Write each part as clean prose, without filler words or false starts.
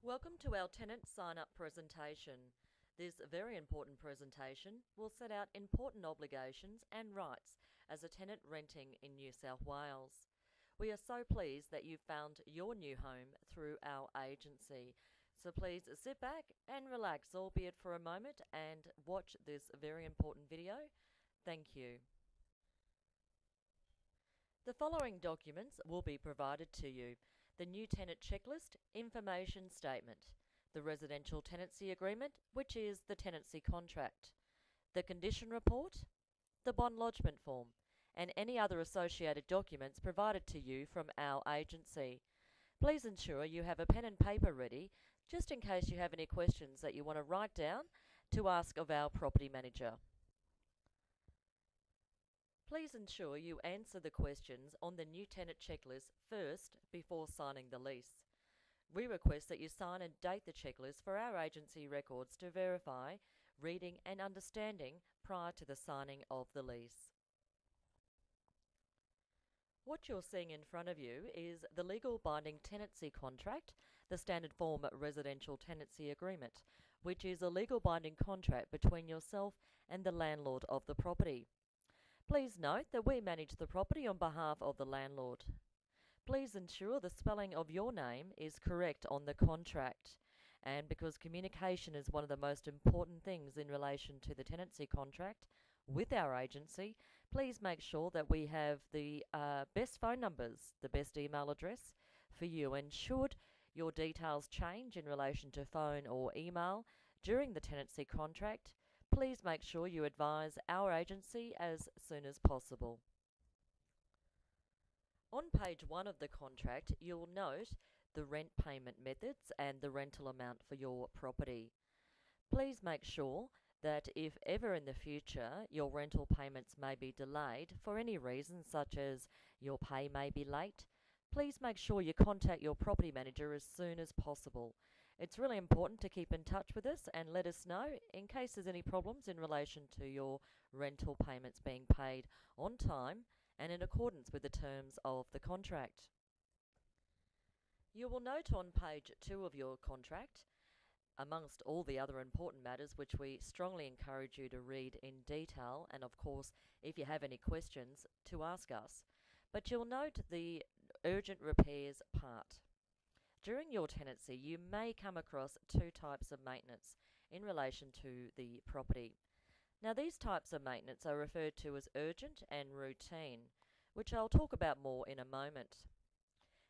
Welcome to our tenant sign-up presentation. This very important presentation will set out important obligations and rights as a tenant renting in New South Wales. We are so pleased that you've found your new home through our agency. So please sit back and relax, albeit for a moment, and watch this very important video. Thank you. The following documents will be provided to you: the new tenant checklist, information statement, the residential tenancy agreement, which is the tenancy contract, the condition report, the bond lodgement form, and any other associated documents provided to you from our agency. Please ensure you have a pen and paper ready, just in case you have any questions that you want to write down to ask of our property manager. Please ensure you answer the questions on the new tenant checklist first before signing the lease. We request that you sign and date the checklist for our agency records to verify reading and understanding prior to the signing of the lease. What you're seeing in front of you is the legal binding tenancy contract, the standard form residential tenancy agreement, which is a legal binding contract between yourself and the landlord of the property. Please note that we manage the property on behalf of the landlord. Please ensure the spelling of your name is correct on the contract. And because communication is one of the most important things in relation to the tenancy contract with our agency, please make sure that we have the best phone numbers, the best email address for you. And should your details change in relation to phone or email during the tenancy contract, please make sure you advise our agency as soon as possible. On page 1 of the contract, you'll note the rent payment methods and the rental amount for your property. Please make sure that if ever in the future your rental payments may be delayed for any reason, such as your pay may be late, please make sure you contact your property manager as soon as possible. It's really important to keep in touch with us and let us know in case there's any problems in relation to your rental payments being paid on time and in accordance with the terms of the contract. You will note on page 2 of your contract, amongst all the other important matters which we strongly encourage you to read in detail, and of course if you have any questions to ask us, but you'll note the urgent repairs part. During your tenancy you may come across two types of maintenance in relation to the property. Now these types of maintenance are referred to as urgent and routine, which I'll talk about more in a moment.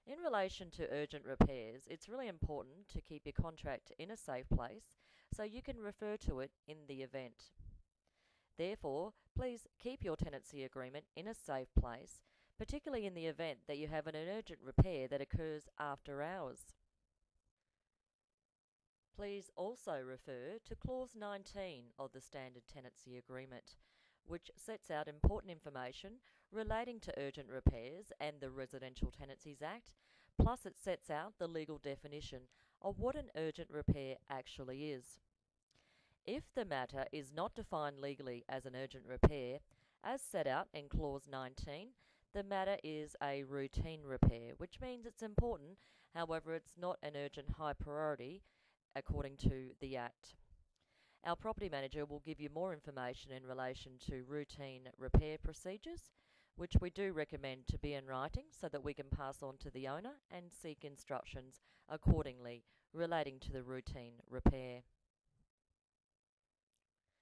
In relation to urgent repairs, it's really important to keep your contract in a safe place so you can refer to it in the event. Therefore, please keep your tenancy agreement in a safe place, particularly in the event that you have an urgent repair that occurs after hours. Please also refer to Clause 19 of the Standard Tenancy Agreement, which sets out important information relating to urgent repairs and the Residential Tenancies Act, plus it sets out the legal definition of what an urgent repair actually is. If the matter is not defined legally as an urgent repair, as set out in Clause 19, the matter is a routine repair, which means it's important, however it's not an urgent high priority according to the Act. Our property manager will give you more information in relation to routine repair procedures, which we do recommend to be in writing so that we can pass on to the owner and seek instructions accordingly relating to the routine repair.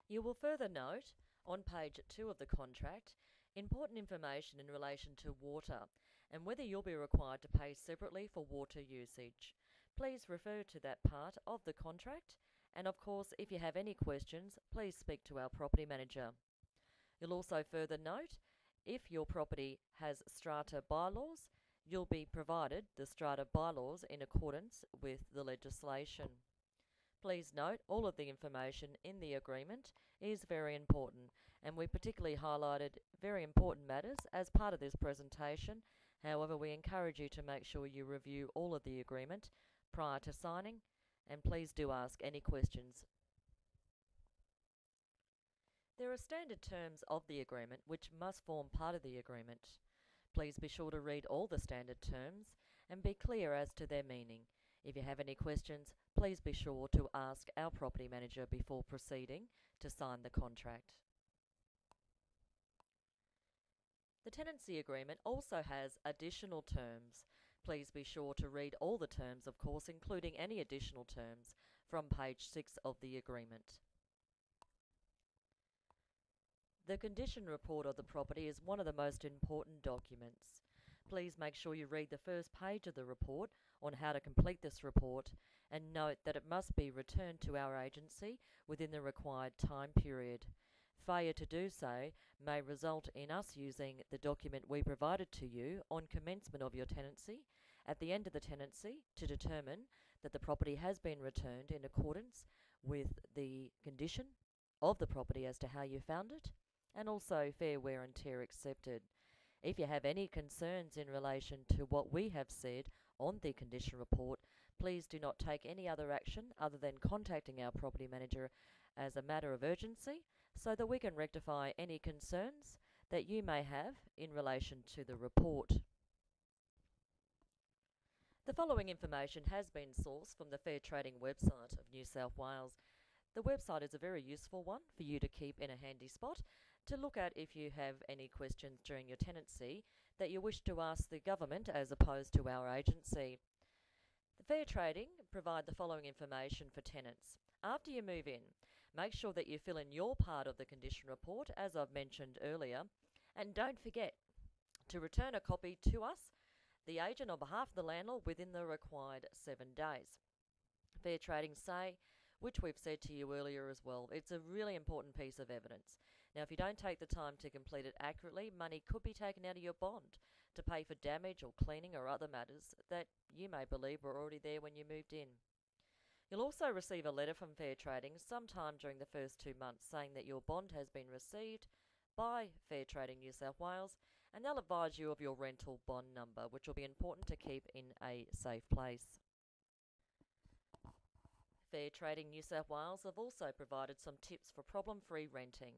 You will further note on page 2 of the contract important information in relation to water and whether you'll be required to pay separately for water usage. Please refer to that part of the contract, and of course if you have any questions, please speak to our property manager. You'll also further note if your property has strata bylaws, you'll be provided the strata bylaws in accordance with the legislation. Please note all of the information in the agreement is very important, and we particularly highlighted very important matters as part of this presentation. However, we encourage you to make sure you review all of the agreement prior to signing, and please do ask any questions. There are standard terms of the agreement which must form part of the agreement. Please be sure to read all the standard terms and be clear as to their meaning. If you have any questions, please be sure to ask our property manager before proceeding to sign the contract. The tenancy agreement also has additional terms. Please be sure to read all the terms, of course, including any additional terms, from page 6 of the agreement. The condition report of the property is one of the most important documents. Please make sure you read the first page of the report on how to complete this report, and note that it must be returned to our agency within the required time period. Failure to do so may result in us using the document we provided to you on commencement of your tenancy at the end of the tenancy to determine that the property has been returned in accordance with the condition of the property as to how you found it, and also fair wear and tear accepted. If you have any concerns in relation to what we have said on the condition report, please do not take any other action other than contacting our property manager as a matter of urgency so that we can rectify any concerns that you may have in relation to the report. The following information has been sourced from the Fair Trading website of New South Wales. The website is a very useful one for you to keep in a handy spot to look at if you have any questions during your tenancy that you wish to ask the government as opposed to our agency. The Fair Trading provide the following information for tenants. After you move in, make sure that you fill in your part of the condition report, as I've mentioned earlier, and don't forget to return a copy to us, the agent, on behalf of the landlord within the required 7 days. Fair Trading say, which we've said to you earlier as well, it's a really important piece of evidence. Now, if you don't take the time to complete it accurately, money could be taken out of your bond to pay for damage or cleaning or other matters that you may believe were already there when you moved in. You'll also receive a letter from Fair Trading sometime during the first 2 months saying that your bond has been received by Fair Trading New South Wales, and they'll advise you of your rental bond number, which will be important to keep in a safe place. Fair Trading New South Wales have also provided some tips for problem-free renting.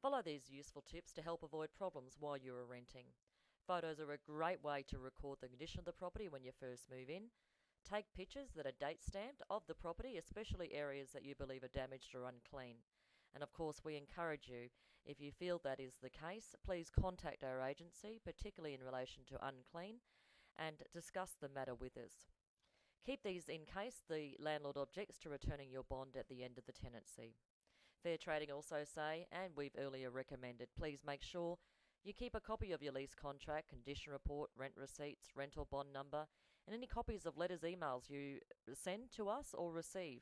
Follow these useful tips to help avoid problems while you are renting. Photos are a great way to record the condition of the property when you first move in. Take pictures that are date stamped of the property, especially areas that you believe are damaged or unclean. And of course, we encourage you, if you feel that is the case, please contact our agency, particularly in relation to unclean, and discuss the matter with us. Keep these in case the landlord objects to returning your bond at the end of the tenancy. Fair Trading also say, and we've earlier recommended, please make sure you keep a copy of your lease contract, condition report, rent receipts, rental bond number, and any copies of letters, emails you send to us or receive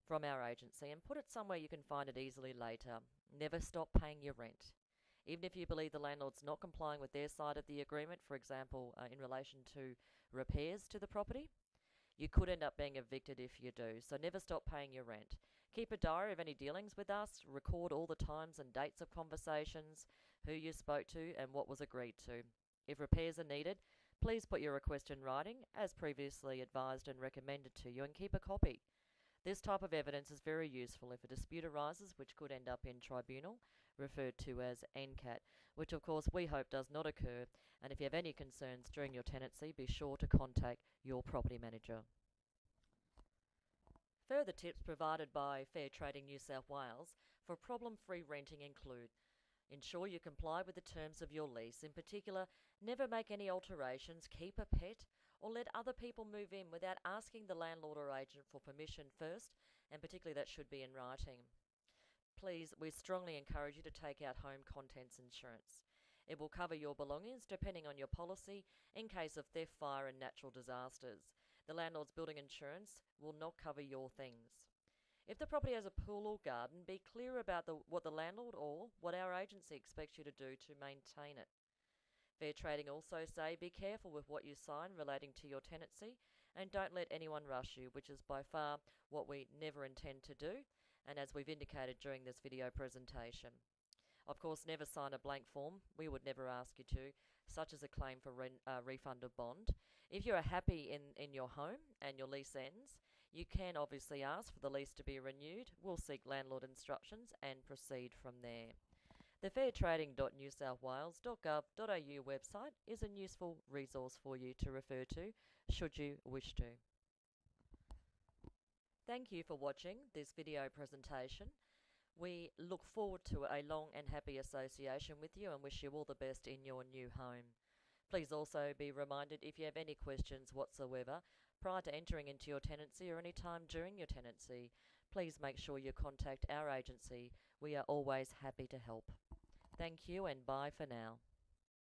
from our agency, and put it somewhere you can find it easily later. Never stop paying your rent. Even if you believe the landlord's not complying with their side of the agreement, for example, in relation to repairs to the property, you could end up being evicted if you do, so never stop paying your rent. Keep a diary of any dealings with us, record all the times and dates of conversations, who you spoke to and what was agreed to. If repairs are needed, please put your request in writing as previously advised and recommended to you, and keep a copy. This type of evidence is very useful if a dispute arises which could end up in tribunal, referred to as NCAT, which of course we hope does not occur, and if you have any concerns during your tenancy, be sure to contact your property manager. Further tips provided by Fair Trading New South Wales for problem-free renting include: ensure you comply with the terms of your lease. In particular, never make any alterations, keep a pet, or let other people move in without asking the landlord or agent for permission first, and particularly that should be in writing. Please, we strongly encourage you to take out home contents insurance. It will cover your belongings depending on your policy in case of theft, fire and natural disasters. The landlord's building insurance will not cover your things. If the property has a pool or garden, be clear about what the landlord or what our agency expects you to do to maintain it. Fair Trading also say, be careful with what you sign relating to your tenancy, and don't let anyone rush you, which is by far what we never intend to do, and as we've indicated during this video presentation. Of course, never sign a blank form. We would never ask you to, such as a claim for refund of bond. If you are happy in your home and your lease ends, you can obviously ask for the lease to be renewed. We'll seek landlord instructions and proceed from there. The fairtrading.newsouthwales.gov.au website is a useful resource for you to refer to should you wish to. Thank you for watching this video presentation. We look forward to a long and happy association with you and wish you all the best in your new home. Please also be reminded, if you have any questions whatsoever prior to entering into your tenancy or any time during your tenancy, please make sure you contact our agency. We are always happy to help. Thank you and bye for now.